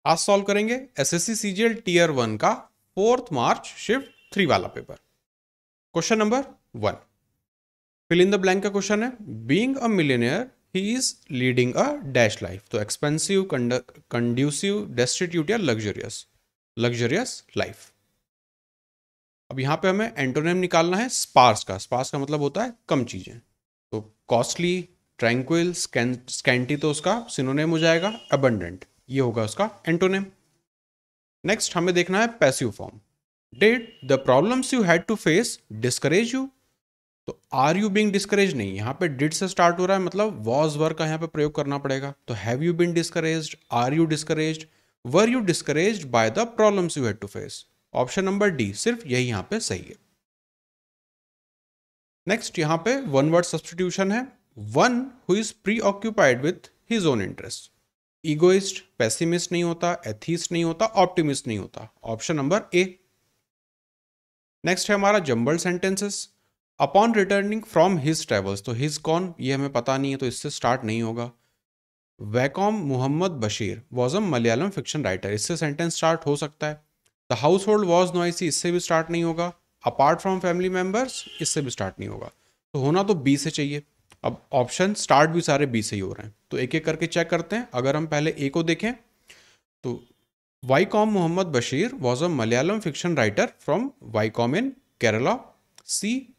आज सॉल्व करेंगे SSC CGL tier 1 का 4th मार्च शिफ्ट 3 वाला पेपर। Question number 1, fill in the blank का क्वेश्चन है। Being a millionaire he is leading a dash life. तो एक्सपेंसिव, कंड्यूसिव, डेस्टिट्यूट या लग्जरियस लाइफ। अब यहां पे हमें एंटोनिम निकालना है स्पार्स का। स्पार्स का मतलब होता है कम चीजें। तो कॉस्टली, ट्रैंक्विल, स्कैंटी तो उसका सिनोनिम हो जाएगा अबंडेंट, ये होगा उसका एंटोनिम। नेक्स्ट हमें देखना है passive form. Did the problems you had to face discourage you. तो आर यू बीइंग डिस्करेज नहीं, यहां पे डिड से स्टार्ट हो रहा है, मतलब वॉज वर का यहां पे प्रयोग करना पड़ेगा। तो have you been discouraged, are you discouraged, were you discouraged by the problems you had to face. Option number D सिर्फ यही यहां पे सही है। नेक्स्ट यहां पे वन वर्ड सब्सटीट्यूशन है। One who is preoccupied with his own interest. Egoist, pessimist नहीं होता, एथीस्ट नहीं होता, ऑप्टिमिस्ट नहीं होता। ऑप्शन नंबर ए। नेक्स्ट है हमारा jumble sentences. Upon returning from his travels. तो हिज कौन, ये हमें पता नहीं है, तो इससे स्टार्ट नहीं होगा। Vaikom Mohammed Basheer was a Malayalam fiction writer, इससे सेंटेंस स्टार्ट हो सकता है। The household was noisy, इससे भी स्टार्ट नहीं होगा। अपार्ट फ्रॉम फैमिली मेंबर्स, इससे भी स्टार्ट नहीं होगा। तो होना तो बी से चाहिए। अब ऑप्शन स्टार्ट भी सारे बी से ही हो रहे हैं, तो एक एक करके चेक करते हैं। अगर हम पहले ए को देखें तो Vaikom Mohammed Basheer was a Malayalam fiction writer from Vaikom in Kerala. C,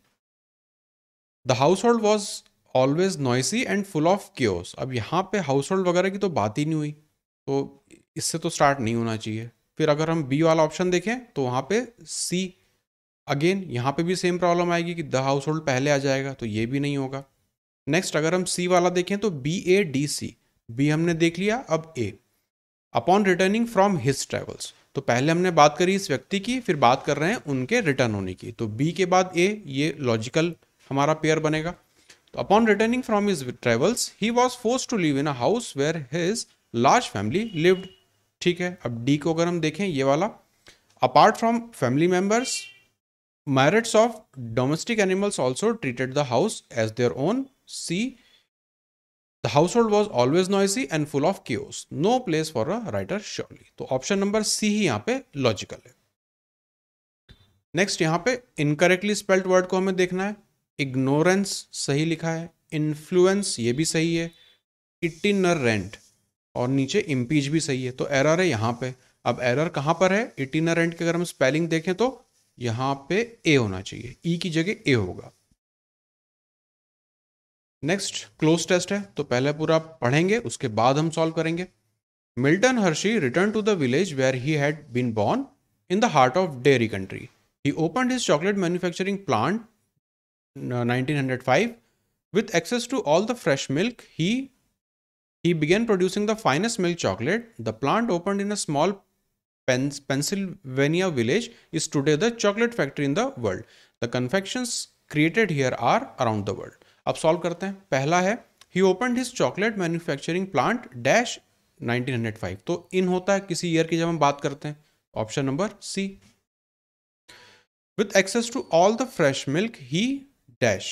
the household was always noisy and full of chaos. अब यहाँ पे हाउस होल्ड वगैरह की तो बात ही नहीं हुई, तो इससे तो स्टार्ट नहीं होना चाहिए। फिर अगर हम बी वाला ऑप्शन देखें तो वहाँ पे सी, अगेन यहाँ पे भी सेम प्रॉब्लम आएगी कि द हाउस होल्ड पहले आ जाएगा, तो ये भी नहीं होगा। नेक्स्ट अगर हम सी वाला देखें तो B A D C, B हमने देख लिया, अब A. Upon returning from his travels, तो पहले हमने बात करी इस व्यक्ति की, फिर बात कर रहे हैं उनके रिटर्न होने की, तो बी के बाद ए, ये लॉजिकल हमारा पेयर बनेगा। तो upon returning from his travels he was force to live in a house where his large family lived. ठीक है, अब डी को अगर हम देखें ये वाला, apart from family members, merits of domestic animals also treated the house as their own. C, the household was always noisy and full of chaos, no place for a writer surely. तो option number C ही यहाँ पे logical है। Next यहाँ पे incorrectly spelled word को हमें देखना है। इग्नोरेंस सही लिखा है, इन्फ्लुएंस ये भी सही है, इटिनरेंट और नीचे इम्पीच भी सही है, तो एरर है यहाँ पे। अब एरर कहाँ पर है, इटिनरेंट की अगर हम स्पेलिंग देखें तो यहाँ पे ए होना चाहिए, ई की जगह ए होगा। नेक्स्ट क्लोज टेस्ट है, तो पहले पूरा पढ़ेंगे उसके बाद हम सॉल्व करेंगे। Milton Hershey return to the village where he had been born in the heart of dairy country. He opened his chocolate manufacturing plant 1905 with access to all the fresh milk. He began producing the finest milk chocolate. The plant opened in a small Pennsylvania village is today the chocolate factory in the world. The confections created here are around the world. अब solve करते हैं। पहला है he opened his chocolate manufacturing plant dash 1905, तो इन होता है किसी year की जब हम बात करते हैं। Option number C. with access to all the fresh milk he dash,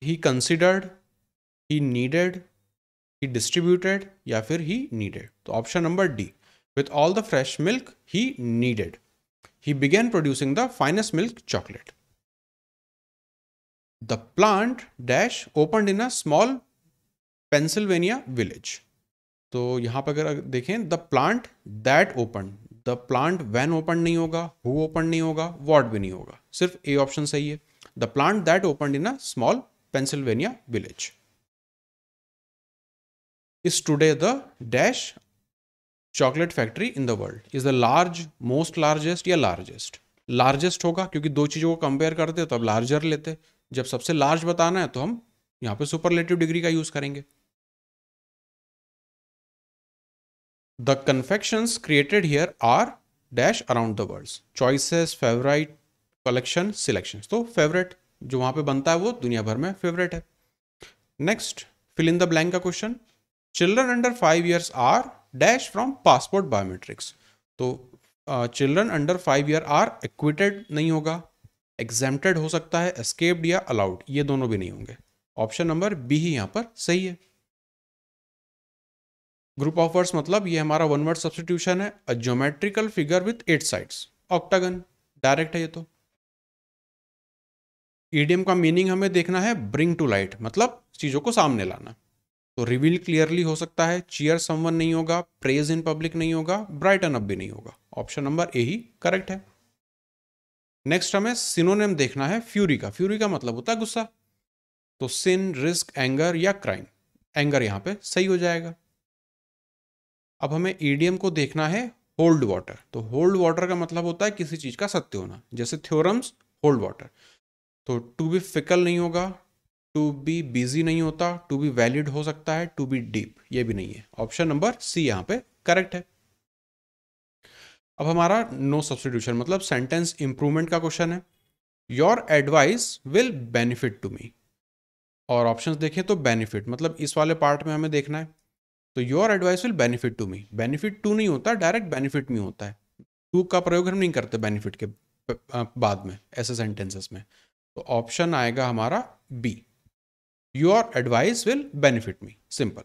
he considered, he needed, he distributed या फिर he needed। तो option number D, with all the fresh milk he needed, he began producing the finest milk chocolate. The plant dash opened in a small Pennsylvania village. तो यहां पर अगर देखें the plant that open, the plant when open नहीं होगा, who open नहीं होगा, what भी नहीं होगा, सिर्फ ए ऑप्शन सही है। The plant that open in a small Pennsylvania village is today the dash chocolate factory in the world is the large most largest या largest, largest होगा क्योंकि दो चीजों को कंपेयर करते हैं तो अब लार्जर लेते। जब सबसे लार्ज बताना है तो हम यहाँ पे सुपरलेटिव डिग्री का यूज करेंगे। The confections created here are dash around the world, choices, favourite, collection, selections. तो फेवरेट जो वहां पे बनता है वो दुनिया भर में फेवरेट है। Next fill in the blank का question. Children under 5 years are dash from passport biometrics. तो children under 5 year are acquitted नहीं होगा, एग्जेम्प्टेड हो सकता है, एस्केप्ड या अलाउड, ये दोनों भी नहीं होंगे। ऑप्शन नंबर बी ही यहां पर सही है। ग्रुप ऑफ वर्ड्स मतलब ये हमारा वन वर्ड सब्स्टिट्यूशन है, a geometrical figure with 8 sides, octagon, direct है ये तो। ईडियम का मीनिंग हमें देखना है ब्रिंग टू लाइट, मतलब चीजों को सामने लाना। तो रिवील क्लियरली हो सकता है, चीयर समवन नहीं होगा, प्रेज इन पब्लिक नहीं होगा, ब्राइटन अप भी नहीं होगा। ऑप्शन नंबर ए ही करेक्ट है। नेक्स्ट हमें सिनोनिम देखना है फ्यूरी का। फ्यूरी का मतलब होता है गुस्सा, तो सिन, रिस्क, एंगर या क्राइम। एंगर यहां पे सही हो जाएगा। अब हमें ईडियम को देखना है होल्ड वाटर। तो होल्ड वाटर का मतलब होता है किसी चीज का सत्य होना, जैसे थ्योरम्स होल्ड वाटर। तो टू बी फिकल नहीं होगा, टू बी बिजी नहीं होता, टू बी वैलिड हो सकता है, टू बी डीप ये भी नहीं है। ऑप्शन नंबर सी यहां पे करेक्ट है। अब हमारा नो सब्स्टिट्यूशन मतलब सेंटेंस इंप्रूवमेंट का क्वेश्चन है। Your advice will benefit to me, और ऑप्शंस देखें तो बेनिफिट मतलब इस वाले पार्ट में हमें देखना है। तो your advice will benefit to me, benefit to नहीं होता, डायरेक्ट बेनिफिट मी होता है। टू का प्रयोग हम नहीं करते बेनिफिट के बाद में ऐसे सेंटेंसेस में। तो ऑप्शन आएगा हमारा B, your advice will benefit me, simple.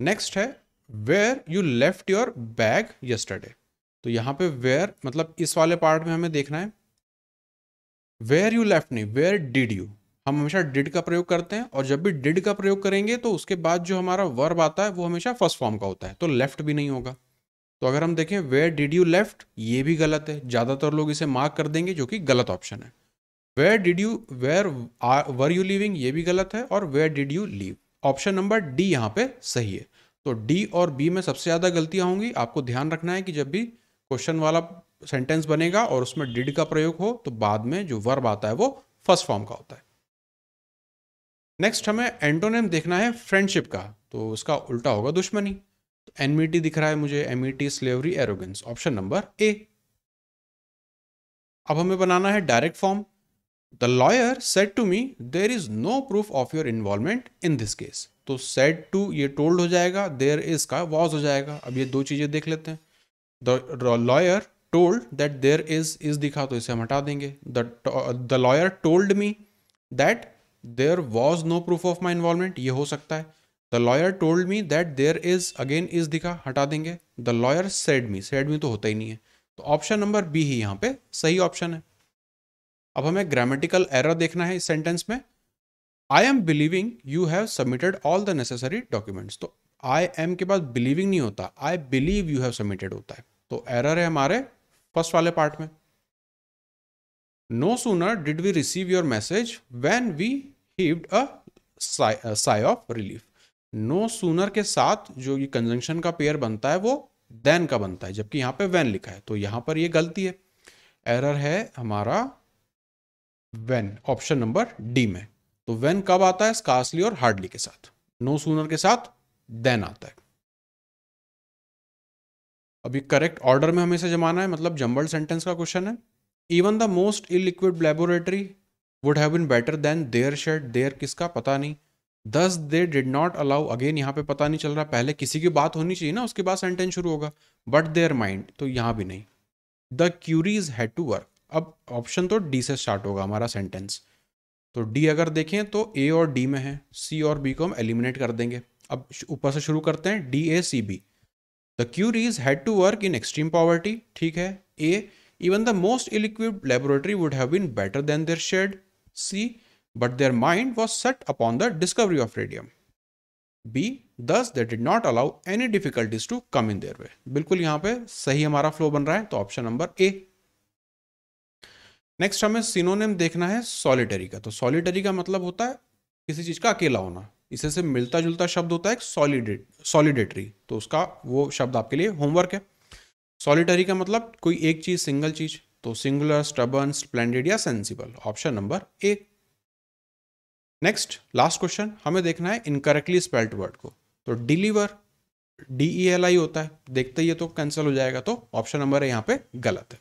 Next है where you left your bag yesterday. तो यहां पे वेयर मतलब इस वाले पार्ट में हमें देखना है वेयर यू लेफ्ट नहीं, वेयर डिड यू। हम हमेशा डिड का प्रयोग करते हैं, और जब भी डिड का प्रयोग करेंगे तो उसके बाद जो हमारा वर्ब आता है वो हमेशा फर्स्ट फॉर्म का होता है, तो लेफ्ट भी नहीं होगा। तो अगर हम देखें वेयर डिड यू लेफ्ट, ये भी गलत है, ज्यादातर लोग इसे मार्क कर देंगे जो कि गलत ऑप्शन है। Where did you, where were you living, ये भी गलत है, और where did you live. Option number D यहाँ पे सही है। तो डी और बी में सबसे ज्यादा गलतियां होंगी। आपको ध्यान रखना है कि जब भी क्वेश्चन वाला सेंटेंस बनेगा और उसमें डिड का प्रयोग हो तो बाद में जो वर्ब आता है वो फर्स्ट फॉर्म का होता है। नेक्स्ट हमें एंटोनिम देखना है फ्रेंडशिप का, तो उसका उल्टा होगा दुश्मनी। तो एनमिटी दिख रहा है मुझे, amity, slavery, arrogance. Option number A. अब हमें बनाना है direct form. The lawyer said to me there is no proof of your involvement in this case. तो सेड टू ये टोल्ड हो जाएगा, देयर इज का वॉज हो जाएगा। अब ये दो चीजें देख लेते हैं। The lawyer told that there is दिखा तो इसे हम हटा देंगे। The lawyer told me that there was no proof of my involvement, ये हो सकता है। The lawyer told me that there is, again is दिखा, हटा देंगे। द लॉयर सेड मी तो होता ही नहीं है। तो ऑप्शन नंबर बी ही यहाँ पे सही ऑप्शन है। अब हमें ग्रामेटिकल एरर देखना है इस सेंटेंस में। I am believing you have submitted all the necessary documents. तो आई एम के बाद बिलीविंग नहीं होता, I believe you have submitted होता है। तो एरर है हमारे फर्स्ट वाले पार्ट में। No sooner did we receive your message when we heaved a sigh of relief. No sooner के साथ जो ये कंजंक्शन का पेयर बनता है वो देन का बनता है, जबकि यहां पे व्हेन लिखा है, तो यहां पर ये गलती है। एरर है हमारा व्हेन, ऑप्शन नंबर डी में। तो व्हेन कब आता है? स्कार्सली और हार्डली के साथ। नो सूनर के साथ देन आता है। अभी करेक्ट ऑर्डर में हमें इसे जमाना है, मतलब जंबल्ड सेंटेंस का क्वेश्चन है। Even the most ill equipped laboratory would have been better than their shed. Their किसका पता नहीं। Thus they did not allow, again यहाँ पे पता नहीं चल रहा, पहले किसी की बात होनी चाहिए ना, उसके बाद सेंटेंस शुरू होगा। बट देयर माइंड, तो यहाँ भी नहीं। The Curies had to work. अब ऑप्शन तो डी से स्टार्ट होगा हमारा सेंटेंस। तो डी अगर देखें तो ए और डी में है, सी और बी को हम एलिमिनेट कर देंगे। अब ऊपर से शुरू करते हैं, D A C B. The Curies had to work in extreme poverty, ठीक है। A, even the most ill equipped laboratory would have been better than their shed. C, but their mind was set upon the discovery of radium. B, thus they did not allow any difficulties to come in their way. बिल्कुल यहाँ पे सही हमारा flow बन रहा है, तो option number ए। Next हमें सिनोनिम देखना है सॉलिटरी का। तो सॉलिटरी का मतलब होता है किसी चीज का अकेला होना। इसे से मिलता जुलता शब्द होता है सॉलिडेटरी, तो उसका वो शब्द आपके लिए होमवर्क है। सॉलिटरी का मतलब कोई एक चीज, सिंगल चीज। तो सिंगुलर, स्टबर्न, स्प्लेंडेड या सेंसिबल। ऑप्शन नंबर ए। नेक्स्ट लास्ट क्वेश्चन हमें देखना है इनकरेक्टली स्पेल्ड वर्ड को। तो डिलीवर DELI होता है, देखते ही ये तो कैंसिल हो जाएगा, तो ऑप्शन नंबर ए यहाँ पे गलत है।